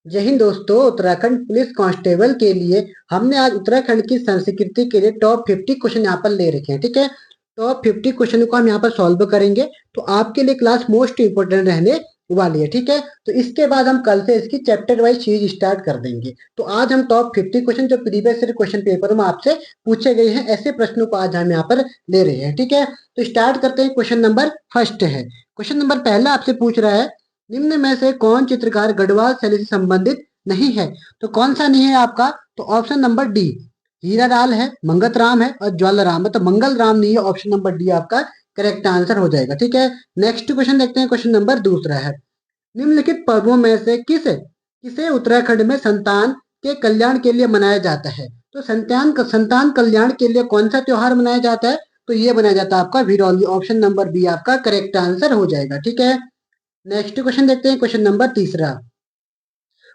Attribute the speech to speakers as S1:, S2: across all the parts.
S1: जय हिंद दोस्तों। Uttarakhand police constable के लिए हमने आज उत्तराखंड की संस्कृति के लिए टॉप 50 क्वेश्चन यहाँ पर ले रखे हैं। ठीक है, टॉप 50 क्वेश्चन को हम यहाँ पर सॉल्व करेंगे तो आपके लिए क्लास मोस्ट इंपोर्टेंट रहने वाली है। ठीक है, तो इसके बाद हम कल से इसकी चैप्टर वाइज चीज स्टार्ट कर देंगे। तो आज हम टॉप 50 क्वेश्चन जो प्रीवियस क्वेश्चन पेपर में आपसे पूछे गए हैं ऐसे प्रश्नों को आज हम यहाँ पर ले रहे हैं। ठीक है, तो स्टार्ट करते हैं। क्वेश्चन नंबर फर्स्ट है। क्वेश्चन नंबर पहला आपसे पूछ रहा है, निम्न में से कौन चित्रकार गढ़वाल शैली से संबंधित नहीं है? तो कौन सा नहीं है आपका? तो ऑप्शन नंबर डी हीरालाल है, मंगत राम है और ज्वालाराम है। तो मंगल राम नहीं है, ऑप्शन नंबर डी आपका करेक्ट आंसर हो जाएगा। ठीक है, नेक्स्ट क्वेश्चन देखते हैं। क्वेश्चन नंबर दूसरा है, निम्नलिखित पर्वों में से किसे उत्तराखंड में संतान के कल्याण के लिए मनाया जाता है? तो संतान कल्याण के लिए कौन सा त्योहार मनाया जाता है? तो ये मनाया जाता है आपका भिरौली, ऑप्शन नंबर बी आपका करेक्ट आंसर हो जाएगा। ठीक है, नेक्स्ट क्वेश्चन देखते हैं। क्वेश्चन नंबर तीसरा,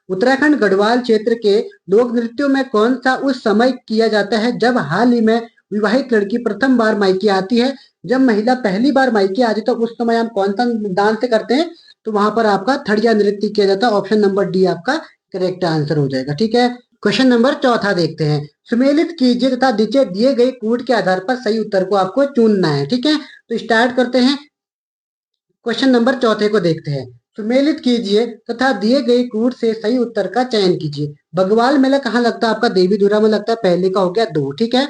S1: उत्तराखंड गढ़वाल क्षेत्र के लोक नृत्यों में कौन सा उस समय किया जाता है जब हाल ही में विवाहित लड़की प्रथम बार मायके आती है? जब महिला पहली बार मायके आती है तो उस समय हम कौन सा डांस करते हैं? तो वहां पर आपका थड़िया नृत्य किया जाता है, ऑप्शन नंबर डी आपका करेक्ट आंसर हो जाएगा। ठीक है, क्वेश्चन नंबर चौथा देखते हैं। सुमेलित कीजिए तथा नीचे दिए गए कूट के आधार पर सही उत्तर को आपको चुनना है। ठीक है, तो स्टार्ट करते हैं। क्वेश्चन नंबर चौथे को देखते हैं। सुमेलित कीजिए तथा दिए गए कूट से सही उत्तर का चयन कीजिए। बगवाल मेला कहाँ लगता है आपका? देवीधुरा में लगता है, पहले का हो गया दो। ठीक है,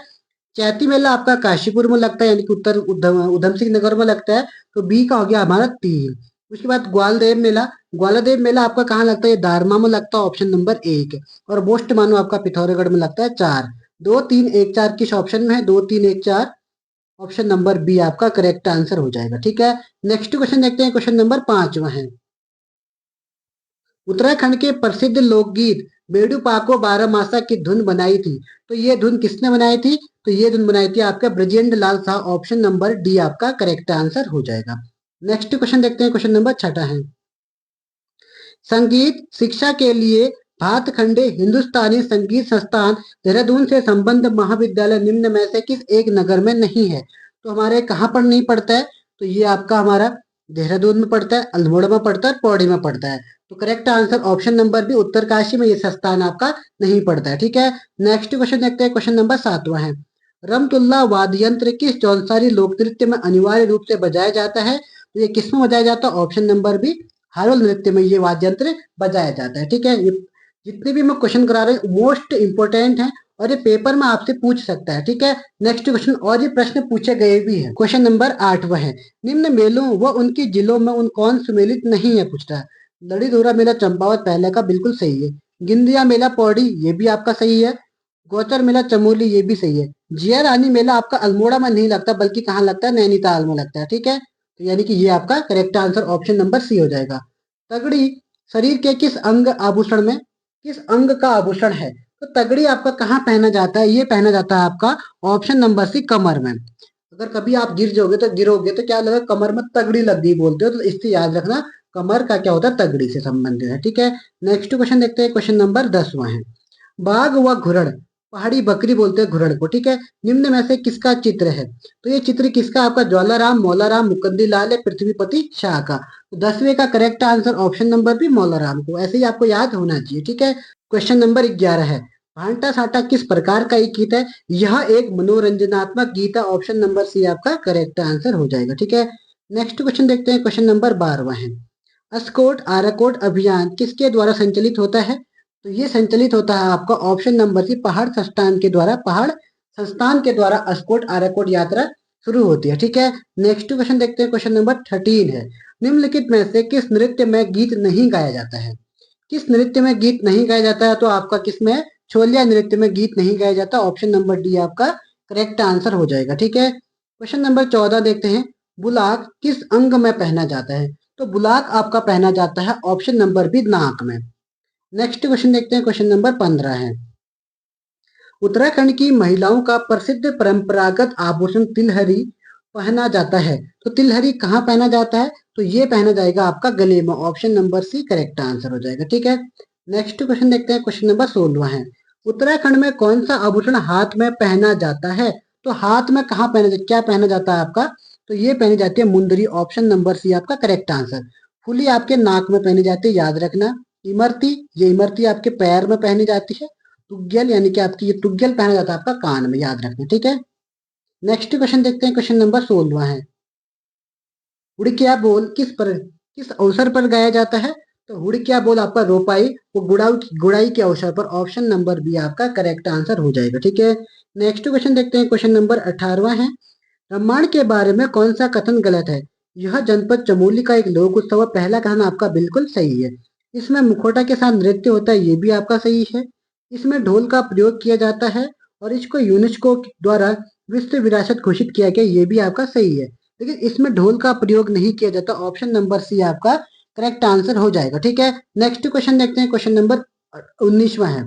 S1: चैती मेला आपका काशीपुर में लगता है यानी कि उत्तर उधम सिंह नगर में लगता है, तो बी का हो गया हमारा तीन। उसके बाद ग्वालदेव मेला आपका कहाँ लगता है? दारमा में लगता है, ऑप्शन नंबर एक। और मोस्ट मानो आपका पिथौरागढ़ में लगता है चार। दो तीन एक चार किस ऑप्शन में है? दो तीन एक चार, ऑप्शन नंबर बी आपका करेक्ट आंसर हो जाएगा। ठीक है, नेक्स्ट क्वेश्चन देखते हैं। क्वेश्चन नंबर पांचवा है, उत्तराखंड के प्रसिद्ध लोकगीत बेड़ू पाको बारहमासा की धुन बनाई थी, तो ये धुन किसने बनाई थी? तो ये धुन बनाई थी आपका ब्रजेंद्र लाल साह, ऑप्शन नंबर डी आपका करेक्ट आंसर हो जाएगा। नेक्स्ट क्वेश्चन देखते हैं। क्वेश्चन नंबर छठा है, संगीत शिक्षा के लिए भातखंडे हिंदुस्तानी संगीत संस्थान देहरादून से संबद्ध महाविद्यालय निम्न में से किस एक नगर में नहीं है? तो हमारे कहाँ पर नहीं पड़ता है? तो ये आपका हमारा देहरादून में पड़ता है, अल्मोड़ा में पड़ता है, पौड़ी में पड़ता है। तो correct answer option number B Uttarkashi में ये संस्थान आपका नहीं पड़ता है। ठीक है, नेक्स्ट क्वेश्चन देखते हैं। क्वेश्चन नंबर सातवां है, रमतुल्ला वाद्य यंत्र किस जौनसारी लोक नृत्य में अनिवार्य रूप से बजाया जाता है? तो ये किसमें बजाया जाता है? ऑप्शन नंबर बी हारोल नृत्य में ये वाद्य यंत्र बजाया जाता है। ठीक है, ये जितने भी मैं क्वेश्चन करा रहे हैं मोस्ट इंपोर्टेंट है और ये पेपर में आपसे पूछ सकता है। ठीक है, नेक्स्ट क्वेश्चन, और ये प्रश्न पूछे गए भी हैं। क्वेश्चन नंबर 8 वह है, निम्न मेलों व उनकी जिलों में उन कौन सुमेलित नहीं है? पूछ रहा है। लड़ीधुरा मेला चंपावत पहले का बिल्कुल सही है। गिंदिया मेला पौड़ी ये भी आपका सही है। गौचर मेला चमोली ये भी सही है। जिया रानी मेला आपका अल्मोड़ा में नहीं लगता बल्कि कहाँ लगता है? नैनीताल में लगता है। ठीक है, तो यानी कि ये आपका correct answer option number C हो जाएगा। तगड़ी शरीर के किस अंग का आभूषण है? तो तगड़ी आपका कहाँ पहना जाता है? ये पहना जाता है आपका ऑप्शन नंबर सी कमर में। अगर कभी आप गिरोगे तो क्या लगा? कमर में तगड़ी लग गई बोलते हो, तो इससे याद रखना कमर का क्या होता है? तगड़ी से संबंधित है। ठीक है, नेक्स्ट क्वेश्चन देखते हैं। क्वेश्चन नंबर 10वां है, बाघ व घुड़ड, पहाड़ी बकरी बोलते हैं घुड़ड को। ठीक है, निम्न में से किसका चित्र है? तो ये चित्र किसका? आपका ज्वालाराम, मौलाराम, मुकंदी लाल है, पृथ्वीपति शाह का। तो 10वें का करेक्ट आंसर ऑप्शन नंबर भी मौलाराम को, ऐसे ही आपको याद होना चाहिए। ठीक है, क्वेश्चन नंबर 11 है, भांटा साटा किस प्रकार का एक गीत है? यह एक मनोरंजनात्मक गीत है, ऑप्शन नंबर सी आपका करेक्ट आंसर हो जाएगा। ठीक है, नेक्स्ट क्वेश्चन देखते हैं। क्वेश्चन नंबर 12 है, अस्कोट आराकोट अभियान किसके द्वारा संचालित होता है? तो ये संचालित होता है आपका ऑप्शन नंबर सी पहाड़ संस्थान के द्वारा अस्कोट आराकोट यात्रा शुरू होती है। ठीक है, नेक्स्ट क्वेश्चन देखते हैं। क्वेश्चन नंबर 13 है, निम्नलिखित में से किस नृत्य में गीत नहीं गाया जाता है? किस नृत्य में गीत नहीं गाया जाता है? तो आपका किसमें? छोलिया नृत्य में गीत नहीं गाया जाता, ऑप्शन नंबर डी आपका करेक्ट आंसर हो जाएगा। ठीक है, क्वेश्चन नंबर 14 देखते हैं, बुलाक किस अंग में पहना जाता है? तो बुलाक आपका पहना जाता है ऑप्शन नंबर बी नाक में। नेक्स्ट क्वेश्चन देखते हैं। क्वेश्चन नंबर 15 है, उत्तराखंड की महिलाओं का प्रसिद्ध परंपरागत आभूषण तिलहरी पहना जाता है, तो तिलहरी कहाँ पहना जाता है? तो ये पहना जाएगा आपका गले में, option number C correct answer हो जाएगा। ठीक है, नेक्स्ट क्वेश्चन देखते हैं। क्वेश्चन नंबर 16 है, उत्तराखंड में कौन सा आभूषण हाथ में पहना जाता है? तो हाथ में कहाँ क्या पहना जाता है आपका? तो ये पहनी जाती है मुंदरी, ऑप्शन नंबर सी आपका करेक्ट आंसर। फुली आपके नाक में पहनी जाती है, याद रखना। इमरती, ये इमरती आपके पैर में पहनी जाती है। तुग्गल यानी कि आपकी ये तुग्गल पहना जाता है आपका कान में, याद रखना, ठीक है। नेक्स्ट क्वेश्चन देखते हैं, क्वेश्चन नंबर 16 है। हुड़किया बोल किस अवसर पर गाया जाता है? तो हुड़किया बोल आपका रोपाई वो गुड़ाई के अवसर पर, ऑप्शन नंबर बी आपका करेक्ट आंसर हो जाएगा, ठीक है। नेक्स्ट क्वेश्चन देखते हैं, क्वेश्चन नंबर 18 है। ब्रह्मांड के बारे में कौन सा कथन गलत है? यह जनपद चमोली का एक लोक उत्सव है, पहला कथन आपका बिल्कुल सही है। इसमें मुखौटा के साथ नृत्य होता है, ये भी आपका सही है। इसमें ढोल का प्रयोग किया जाता है और इसको यूनेस्को द्वारा विश्व विरासत घोषित किया गया, ये भी आपका सही है। लेकिन इसमें ढोल का प्रयोग नहीं किया जाता, ऑप्शन नंबर सी आपका करेक्ट आंसर हो जाएगा, ठीक है। नेक्स्ट क्वेश्चन देखते हैं, क्वेश्चन नंबर 19वां है।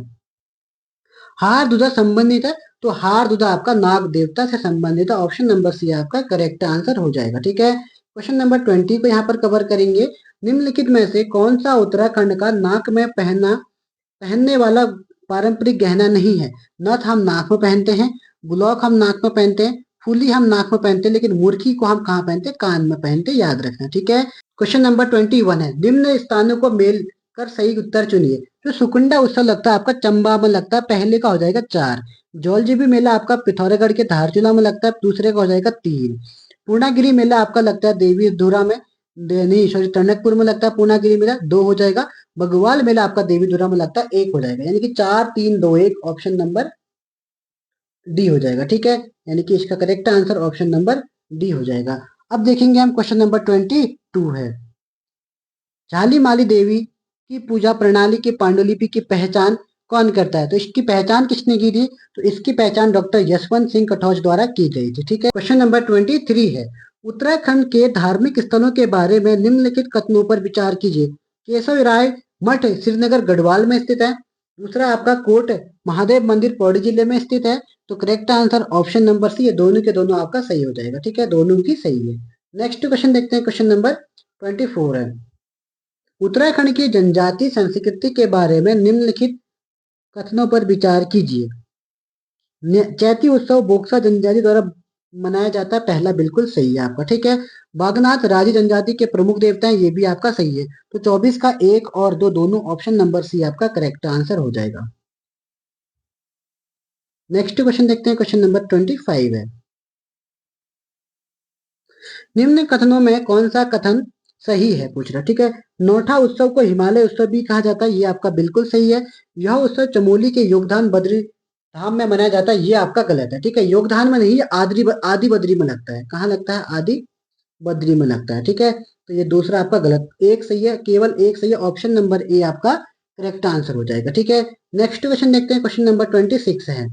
S1: हार दुधा संबंधित है, तो हार दुधा आपका नाग देवता से संबंधित है, ऑप्शन नंबर सी आपका करेक्ट आंसर हो जाएगा, ठीक है। क्वेश्चन नंबर 20 को यहाँ पर कवर करेंगे। निम्नलिखित में से कौन सा उत्तराखंड का नाक में पहनने वाला पारंपरिक गहना नहीं है? नथ हम नाक में पहनते हैं, गुलाक हम नाक में पहनते हैं, फूली हम नाक में पहनते हैं, लेकिन मुर्खी को हम कहाँ पहनते हैं? कान में पहनते हैं, याद रखना, ठीक है। क्वेश्चन नंबर 21 है। निम्न स्थानों को मेल कर सही उत्तर चुनिए। जो सुकुंडा उत्सव लगता है आपका चंबा में लगता है, पहले का हो जाएगा 4। जौलजीबी मेला आपका पिथौरागढ़ के धारचूला में लगता है, दूसरे का हो जाएगा 3। पूर्णागिरी मेला आपका लगता है देवी धुरा में, नहीं सॉरी टनकपुर में लगता है पूर्णागिरी मेला, 2 हो जाएगा। बगवाल मेला आपका देवी धुरा में लगता है, 1 हो जाएगा, यानी कि 4 3 2 1, ऑप्शन नंबर डी हो जाएगा, ठीक है। यानी कि इसका correct answer option number D हो जाएगा। अब देखेंगे हम क्वेश्चन नंबर 22 है। झाली माली देवी की पूजा प्रणाली की पांडुलिपि की पहचान कौन करता है? तो इसकी पहचान किसने की थी? तो इसकी पहचान डॉक्टर यशवंत सिंह कटौच द्वारा की गई थी, ठीक है। क्वेश्चन नंबर 23 है। उत्तराखंड के धार्मिक स्थलों के बारे में निम्नलिखित कथनों पर विचार कीजिए। केशव राय मठ श्रीनगर गढ़वाल में स्थित है। दूसरा आपका कोट महादेव मंदिर पौड़ी जिले में स्थित है। तो correct answer option number C, ये दोनों के दोनों आपका सही हो जाएगा, ठीक है, दोनों की सही है। नेक्स्ट क्वेश्चन देखते हैं, क्वेश्चन नंबर 24 है। उत्तराखंड की जनजाति संस्कृति के बारे में निम्नलिखित कथनों पर विचार कीजिए। चैती उत्सव बोक्सा जनजाति द्वारा मनाया जाता है, पहला बिल्कुल सही है आपका, ठीक है। बागनाथ राजी जनजाति के प्रमुख देवता हैं, ये भी आपका सही है। तो 24 का 1 और 2 दोनों ऑप्शन नंबर सी आपका करेक्ट आंसर हो जाएगा। नेक्स्ट क्वेश्चन देखते हैं, क्वेश्चन नंबर 25 है। निम्न कथनों में कौन सा कथन सही है पूछ रहा, ठीक है। नौठा उत्सव को हिमालय उत्सव भी कहा जाता है, ये आपका बिल्कुल सही है। यह उत्सव चमोली के योगदान बद्री धाम में मनाया जाता है, ये आपका गलत है, ठीक है। योगदान में नहीं, आदि बद्री में लगता है। कहाँ लगता है? आदि बद्री में लगता है, ठीक है। तो ये दूसरा आपका गलत, एक सही है, केवल एक सही है, ऑप्शन नंबर ए आपका करेक्ट आंसर हो जाएगा, ठीक है। नेक्स्ट क्वेश्चन देखते हैं, क्वेश्चन नंबर 26 है।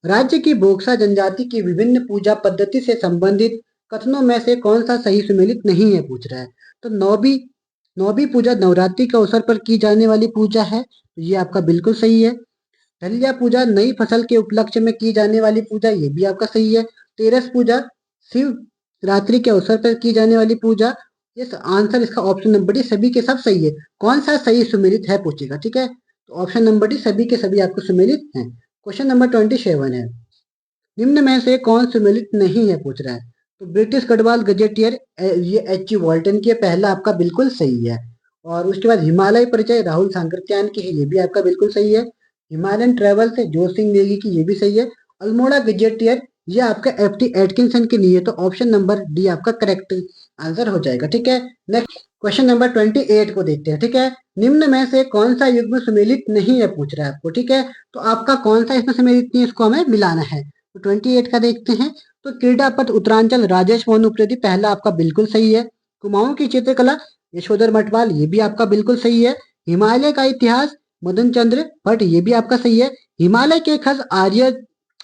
S1: राज्य की बोक्सा जनजाति की विभिन्न पूजा पद्धति से संबंधित कथनों में से कौन सा सही सुमेलित नहीं है पूछ रहा है। तो नौबी पूजा नवरात्रि के अवसर पर की जाने वाली पूजा है, तो ये आपका बिल्कुल सही है। दलिया पूजा नई फसल के उपलक्ष्य में की जाने वाली पूजा, ये भी आपका सही है। तेरस पूजा शिव रात्रि के अवसर पर की जाने वाली पूजा, ये आंसर इसका ऑप्शन नंबर डी, सभी के सब सही है। कौन सा सही सुमेलित है पूछेगा, ठीक है। तो ऑप्शन नंबर डी, सभी के सभी आपको सुमेलित हैं। क्वेश्चन नंबर 27 है। निम्न में से कौन सम्मिलित नहीं है पूछ रहा है। तो ब्रिटिश गढ़वाल गजेटियर, ये H.G. वॉल्टन की है, पहला आपका बिल्कुल सही है। और उसके बाद हिमालय परिचय राहुल सांकृत्यायन की है, ये भी आपका बिल्कुल सही है। हिमालयन ट्रेवल्स है जोर सिंह नेगी की, ये भी सही है। अल्मोड़ा गजेटियर ये आपका F.T. एटकिंसन की नहीं है, तो ऑप्शन नंबर डी आपका करेक्ट आंसर हो जाएगा, ठीक है। नेक्स्ट क्वेश्चन नंबर 28 को देखते हैं, ठीक है। निम्न में से कौन सा युग्म सम्मिलित नहीं है पूछ रहा है आपको, ठीक है। तो आपका कौन सा इसमें सम्मिलित नहीं है, इसको हमें मिलाना है। तो 28 का देखते हैं। तो क्रीडापथ उत्तरांचल राजेश मोहन उप्रेती, पहला आपका बिल्कुल सही है। कुमाऊं की चित्रकला यशोधर मटवाल, ये भी आपका बिल्कुल सही है। हिमालय का इतिहास मदन चंद्र भट्ट, ये भी आपका सही है। हिमालय के खस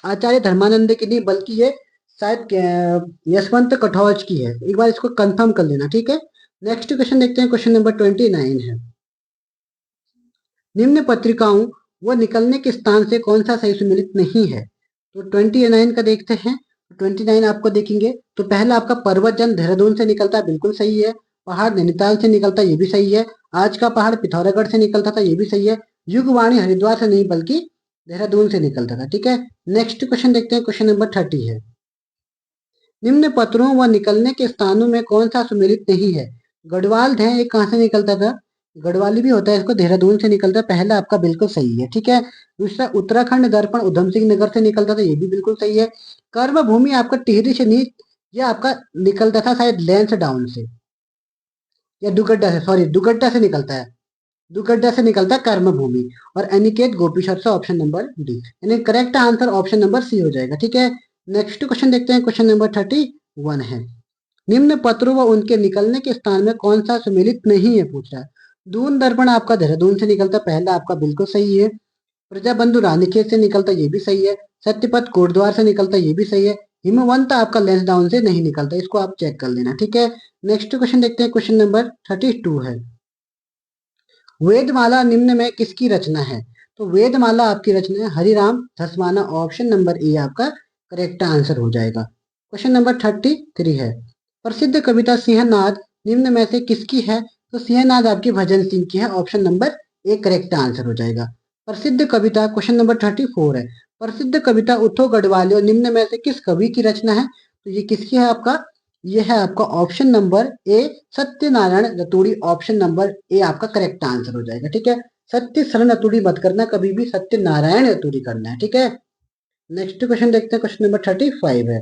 S1: आचार्य धर्मानंद की नहीं, बल्कि ये शायद यशवंत कटौच की है, एक बार इसको कंफर्म कर लेना, ठीक है। नेक्स्ट क्वेश्चन देखते हैं, क्वेश्चन नंबर 29 है। निम्न पत्रिकाओं व निकलने के स्थान से कौन सा सही सुमेलित नहीं है? तो 29 का देखते हैं। 29 आपको देखेंगे तो पहला आपका पर्वत जन देहरादून से निकलता है, बिल्कुल सही है। पहाड़ नैनीताल से निकलता है, ये भी सही है। आज का पहाड़ पिथौरागढ़ से निकलता था, ये भी सही है। युगवाणी हरिद्वार से नहीं बल्कि देहरादून से निकलता था, ठीक है। नेक्स्ट क्वेश्चन देखते हैं, क्वेश्चन नंबर 30 है। निम्न पत्रों व निकलने के स्थानों में कौन सा सुमेलित नहीं है? गढ़वाल है, एक कहाँ से निकलता था? गढ़वाली भी होता है, इसको देहरादून से निकलता है, पहला आपका बिल्कुल सही है। ठीक है। दूसरा उत्तराखंड दर्पण उधम सिंह नगर से निकलता था, ये भी बिल्कुल सही है। कर्म भूमि आपका टिहरी से नहीं, ये आपका निकलता था शायद लैंस डाउन से या दुगड्डा से, सॉरी दुगड्डा से निकलता है, दुगड्डा से निकलता है कर्म भूमि। और अनिकेत गोपीश्वर से ऑप्शन नंबर डी, यानी correct answer option number C हो जाएगा। ठीक है। नेक्स्ट क्वेश्चन देखते हैं, क्वेश्चन नंबर 31 है, निम्न पत्रों व उनके निकलने के स्थान में कौन सा सुमेलित नहीं है, पूछ रहा है। दून दर्पण आपका देहरादून से निकलता, पहला आपका बिल्कुल सही है। प्रजाबंधु रानीखेत से निकलता, ये भी सही है। सत्यपथ कोटद्वार से निकलता, ये भी सही है। हिमवंत आपका लेंसडाउन से नहीं निकलता, इसको आप चेक कर लेना। ठीक है। नेक्स्ट क्वेश्चन देखते हैं, क्वेश्चन नंबर 32 है, वेदमाला निम्न में किसकी रचना है। तो वेदमाला आपकी रचना है Hariram Dhasmana, option number A आपका करेक्ट आंसर हो जाएगा। क्वेश्चन नंबर 33 है, प्रसिद्ध कविता सिंहनाद निम्न में से किसकी है। तो सिंहनाद आपकी भजन सिंह की है, option number A correct answer हो जाएगा। प्रसिद्ध कविता क्वेश्चन नंबर 34 है, प्रसिद्ध कविता उठो गढ़वालियो निम्न में से किस कवि की रचना है। तो ये किसकी है आपका, ये है आपका option number A Satyanarayan Raturi, option number A आपका करेक्ट आंसर हो जाएगा। ठीक है। सत्य शरण रतूड़ी मत करना कभी भी, सत्यनारायण रतूड़ी करना है। ठीक है। नेक्स्ट क्वेश्चन देखते हैं, क्वेश्चन नंबर 35 है,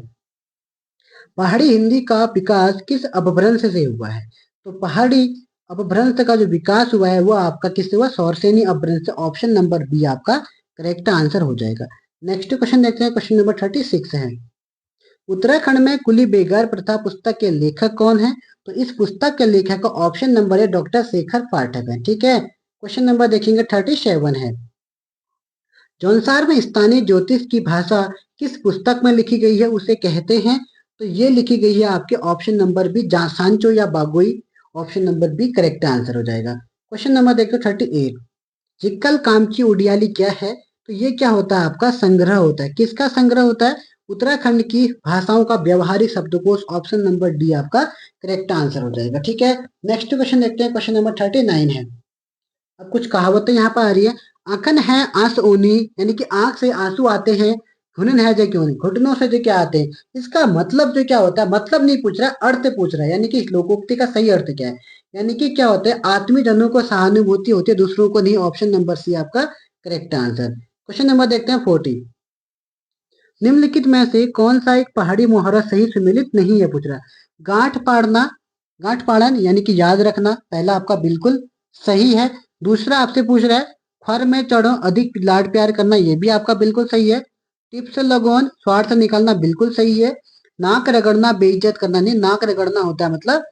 S1: पहाड़ी हिंदी का विकास किस अपभ्रंश से हुआ है। तो पहाड़ी अपभ्रंश का जो विकास हुआ है वो आपका किससे हुआ, सौरसेनी अपभ्रंश से, ऑप्शन नंबर बी आपका करेक्ट आंसर हो जाएगा। नेक्स्ट क्वेश्चन देखते हैं, क्वेश्चन नंबर 36 है, उत्तराखंड में कुली बेगार प्रथा पुस्तक के लेखक कौन है। तो इस पुस्तक के लेखक का ऑप्शन नंबर है डॉक्टर शेखर पाठक है। ठीक है। क्वेश्चन नंबर देखेंगे 37 है, जौनसार में स्थानीय ज्योतिष की भाषा किस पुस्तक में लिखी गई है उसे कहते हैं। तो ये लिखी गई है आपके ऑप्शन नंबर बी सांचो या बागोई, option number B correct answer हो जाएगा। क्वेश्चन नंबर देखो 38, जिक्कल कामची उडियाली क्या है। तो ये क्या होता है आपका संग्रह होता है, किसका संग्रह होता है, उत्तराखंड की भाषाओं का व्यवहारिक शब्दकोश, ऑप्शन नंबर डी आपका करेक्ट आंसर हो जाएगा। ठीक है। नेक्स्ट क्वेश्चन देखते हैं, क्वेश्चन नंबर 39 है, अब कुछ कहावतें यहाँ पर आ रही है, आंखन है आंस ओनी, यानी कि आंख से आंसू आते हैं, घुनन है जो क्यों नहीं, घुटनों से जो क्या आते हैं, इसका मतलब जो क्या होता है, मतलब नहीं पूछ रहा है, अर्थ पूछ रहा है, यानी कि इस लोकोक्ति का सही अर्थ क्या है। यानी कि क्या होता है, आत्मीजनों को सहानुभूति होती है, दूसरों को नहीं, ऑप्शन नंबर सी आपका करेक्ट आंसर। क्वेश्चन नंबर देखते हैं 40, निम्नलिखित में से कौन सा एक पहाड़ी मुहावरा सही सुमेलित नहीं है, पूछ रहा है। गांठ पाड़ना, गांठ पाड़न यानी कि याद रखना, पहला आपका बिल्कुल सही है। दूसरा आपसे पूछ रहा है, खर में चढ़ो अधिक लाड प्यार करना, ये भी आपका बिल्कुल सही है। टिप्स लगोन स्वार्थ निकालना, बिल्कुल सही है। नाक रगड़ना बेइज्जत करना, नहीं, नाक रगड़ना होता है मतलब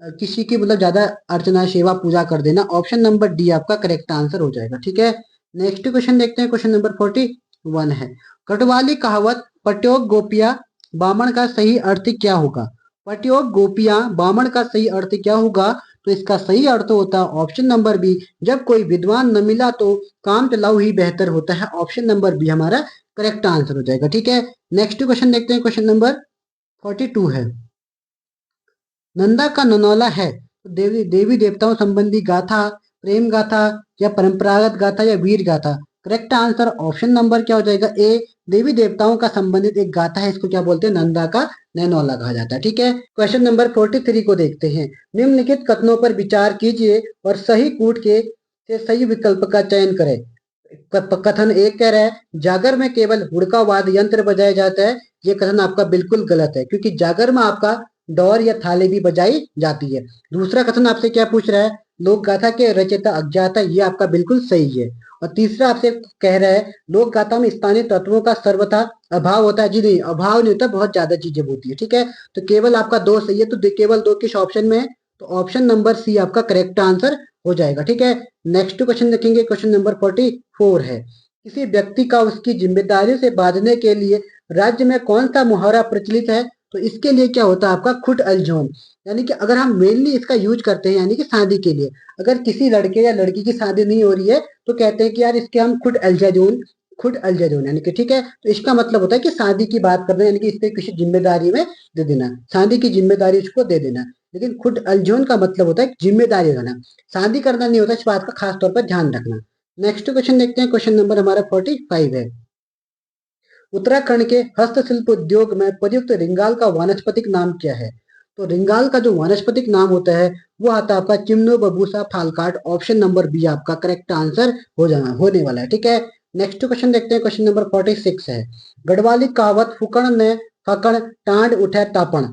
S1: किसी की मतलब ज्यादा अर्चना सेवा पूजा कर देना, ऑप्शन नंबर डी आपका करेक्ट आंसर हो जाएगा। ठीक है। नेक्स्ट क्वेश्चन देखते हैं, क्वेश्चन नंबर 41 है, कटवाली कहावत पट्योग गोपिया बामण का सही अर्थ क्या होगा। पट्योग गोपिया बामण का सही अर्थ क्या होगा। तो इसका सही अर्थ होता है ऑप्शन नंबर बी, जब कोई विद्वान न मिला तो काम चलाओ ही बेहतर होता है, ऑप्शन नंबर बी हमारा करेक्ट आंसर हो जाएगा। ठीक है। नेक्स्ट क्वेश्चन देखते हैं, क्वेश्चन नंबर 42 है, नंदा का ननौला है, तो देवी देवी देवताओं संबंधी गाथा, प्रेम गाथा या परंपरागत गाथा या वीर गाथा। करेक्ट आंसर ऑप्शन नंबर क्या हो जाएगा, ए देवी देवताओं का संबंधित एक गाथा है, इसको क्या बोलते हैं, नंदा का नैनौला कहा जाता है। ठीक है। क्वेश्चन नंबर 43 को देखते हैं, निम्नलिखित कथनों पर विचार कीजिए और सही कूट के से सही विकल्प का चयन करें। कथन एक कह रहा है, जागर में केवल हुड़का वाद्य यंत्र बजाया जाता है, ये कथन आपका बिल्कुल गलत है, क्योंकि जागर में आपका डोर या थाली भी बजाई जाती है। दूसरा कथन आपसे क्या पूछ रहा है, लोक गाथा के रचयिता अज्ञात है, ये आपका बिल्कुल सही है। और तीसरा आपसे कह रहा है, लोक गाथा में स्थानीय तत्वों का सर्वथा अभाव होता है, जी नहीं, अभाव नहीं होता, बहुत ज्यादा चीजें होती है। ठीक है। तो केवल आपका दो सही है, तो केवल दो किस ऑप्शन में है, तो ऑप्शन नंबर सी आपका करेक्ट आंसर हो जाएगा। ठीक है। नेक्स्ट क्वेश्चन देखेंगे, क्वेश्चन नंबर 44 है, किसी व्यक्ति का उसकी जिम्मेदारी से बांधने के लिए राज्य में कौन सा मुहावरा प्रचलित है। तो इसके लिए क्या होता है आपका खुट अलझोन, यानी कि अगर हम मेनली इसका यूज करते हैं, यानी कि शादी के लिए, अगर किसी लड़के या लड़की की शादी नहीं हो रही है तो कहते हैं कि यार इसके हम खुट अलझोन, खुट अलझोन, यानी कि ठीक है। तो इसका मतलब होता है कि शादी की बात कर रहे हैं, यानी कि इस पे किसी जिम्मेदारी में दे देना, शादी की जिम्मेदारी उसको दे देना। लेकिन खुद अलझोन का मतलब होता है जिम्मेदारी रहना, शादी करना नहीं होता, इस बात का खास तौर पर ध्यान रखना। नेक्स्ट क्वेश्चन देखते हैं, क्वेश्चन नंबर हमारा 45 है, उत्तराखंड के हस्तशिल्प उद्योग में प्रयुक्त रिंगाल का वानस्पतिक नाम क्या है। तो रिंगाल का जो वानस्पतिक नाम होता है वो आता है आपका चिम्नोबबूसा फाल्काट। ऑप्शन नंबर बी आपका करेक्ट आंसर होने वाला है। ठीक है, नेक्स्ट क्वेश्चन देखते हैं। क्वेश्चन नंबर 46 है, गढ़वाली कहावत फुकड़ ने फकड़ टांड उठे तापण।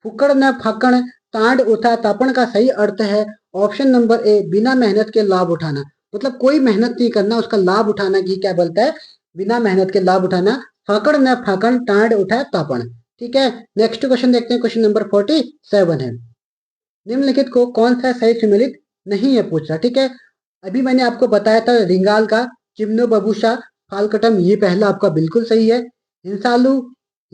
S1: फुकड़ ने फकड़ टांड उठा तापण का सही अर्थ है ऑप्शन नंबर ए बिना मेहनत के लाभ उठाना। मतलब कोई मेहनत नहीं करना, उसका लाभ उठाना की क्या बोलता है, बिना मेहनत के लाभ उठाना। फकड़ ने फकड़ टांड उठा तापण। ठीक है, नेक्स्ट क्वेश्चन देखते हैं। क्वेश्चन नंबर 47 है, निम्नलिखित को कौन सा सही सम्मिलित नहीं है पूछ रहा। ठीक है, अभी मैंने आपको बताया था रिंगाल का चिम्नो बबूशा फालकटम, ये पहला आपका बिल्कुल सही है। हिंसालू,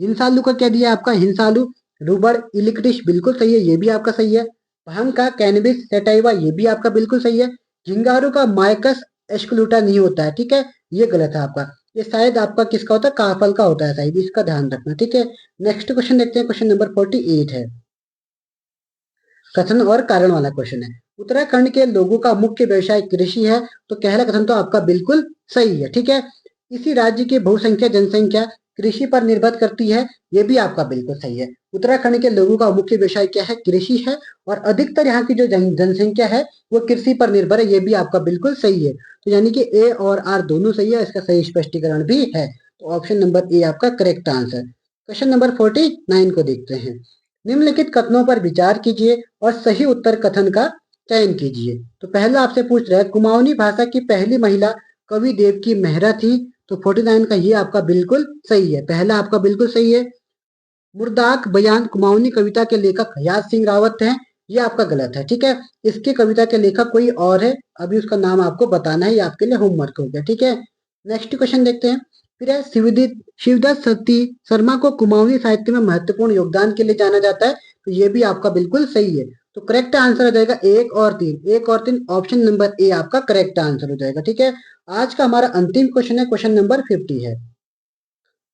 S1: हिंसालू का क्या दिया आपका, हिंसालू रुबड़ इलिक्टिश बिल्कुल सही है, ये भी आपका सही है। भंग का कैनबिस सेटाइवा, ये भी आपका बिल्कुल सही है। झिंगारू का माइकस एस्कुलूटा नहीं होता है। ठीक है, ये गलत है आपका, ये शायद आपका किसका होता है, काफल का होता है शायद, इसका ध्यान रखना। ठीक है, नेक्स्ट क्वेश्चन देखते हैं। क्वेश्चन नंबर 48 है, कथन और कारण वाला क्वेश्चन है। उत्तराखंड के लोगों का मुख्य व्यवसाय कृषि है, तो पहला कथन तो आपका बिल्कुल सही है। ठीक है, इसी राज्य की बहुसंख्या जनसंख्या कृषि पर निर्भर करती है, ये भी आपका बिल्कुल सही है। उत्तराखंड के लोगों का मुख्य व्यवसाय क्या है, कृषि है, और अधिकतर यहाँ की जो जनसंख्या है वो कृषि पर निर्भर है, ये भी आपका बिल्कुल सही है। तो यानी कि ए और आर दोनों सही है, इसका सही स्पष्टीकरण भी है। तो ऑप्शन नंबर ए आपका करेक्ट आंसर। क्वेश्चन नंबर 49 को देखते हैं। निम्नलिखित कथनों पर विचार कीजिए और सही उत्तर कथन का चयन कीजिए। तो पहला आपसे पूछ रहा है, कुमाऊनी भाषा की पहली महिला कवि देवकी मेहरा थी, तो 49 का ये आपका बिल्कुल सही है, पहला आपका बिल्कुल सही है। मुर्दाक बयान कुमाऊनी कविता के लेखक हयात सिंह रावत हैं, ये आपका गलत है। ठीक है, इसकी कविता के लेखक कोई और है, अभी उसका नाम आपको बताना है, ये आपके लिए होमवर्क हो गया। ठीक है, नेक्स्ट क्वेश्चन देखते हैं। फिर है शिवदत्त सती शर्मा को कुमाऊनी साहित्य में महत्वपूर्ण योगदान के लिए जाना जाता है, तो ये भी आपका बिल्कुल सही है। तो करेक्ट आंसर हो जाएगा 1 और 3, 1 और 3, ऑप्शन नंबर ए आपका करेक्ट आंसर हो जाएगा। ठीक है, आज का हमारा अंतिम क्वेश्चन है, क्वेश्चन नंबर 50 है।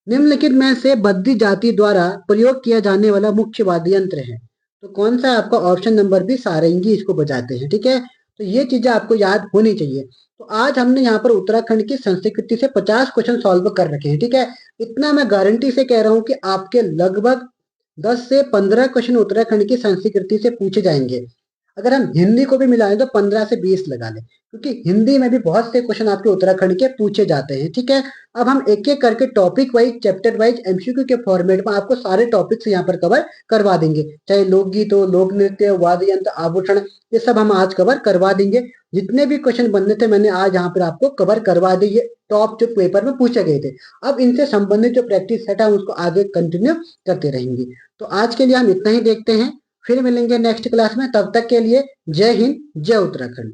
S1: निम्नलिखित में से बद्दी जाति द्वारा प्रयोग किया जाने वाला मुख्य वाद्य यंत्र है, तो कौन सा आपका, ऑप्शन नंबर बी सारंगी इसको बजाते हैं। ठीक है, तो ये चीजें आपको याद होनी चाहिए। तो आज हमने यहाँ पर उत्तराखंड की संस्कृति से 50 क्वेश्चन सॉल्व कर रखे हैं। ठीक है, इतना मैं गारंटी से कह रहा हूँ कि आपके लगभग 10 से 15 क्वेश्चन उत्तराखंड की संस्कृति से पूछे जाएंगे। अगर हम हिंदी को भी मिलाएं तो 15 से 20 लगा लें, क्योंकि हिंदी में भी बहुत से क्वेश्चन आपके उत्तराखंड के पूछे जाते हैं। ठीक है, अब हम एक एक करके topic wise, chapter wise, MCQ के फॉर्मेट में आपको सारे टॉपिक्स यहाँ पर कवर करवा देंगे, चाहे लोकगीत हो, लोक नृत्य, वाद्य यंत्र, आभूषण, ये सब हम आज कवर करवा देंगे। जितने भी क्वेश्चन बनने थे मैंने आज यहाँ पर आपको कवर करवा दिए, टॉप जो पेपर में पूछे गए थे। अब इनसे संबंधित जो प्रैक्टिस सेट है हम उसको आगे कंटिन्यू करते रहेंगे। तो आज के लिए हम इतना ही देखते हैं, फिर मिलेंगे नेक्स्ट क्लास में। तब तक के लिए जय हिंद, जय उत्तराखंड।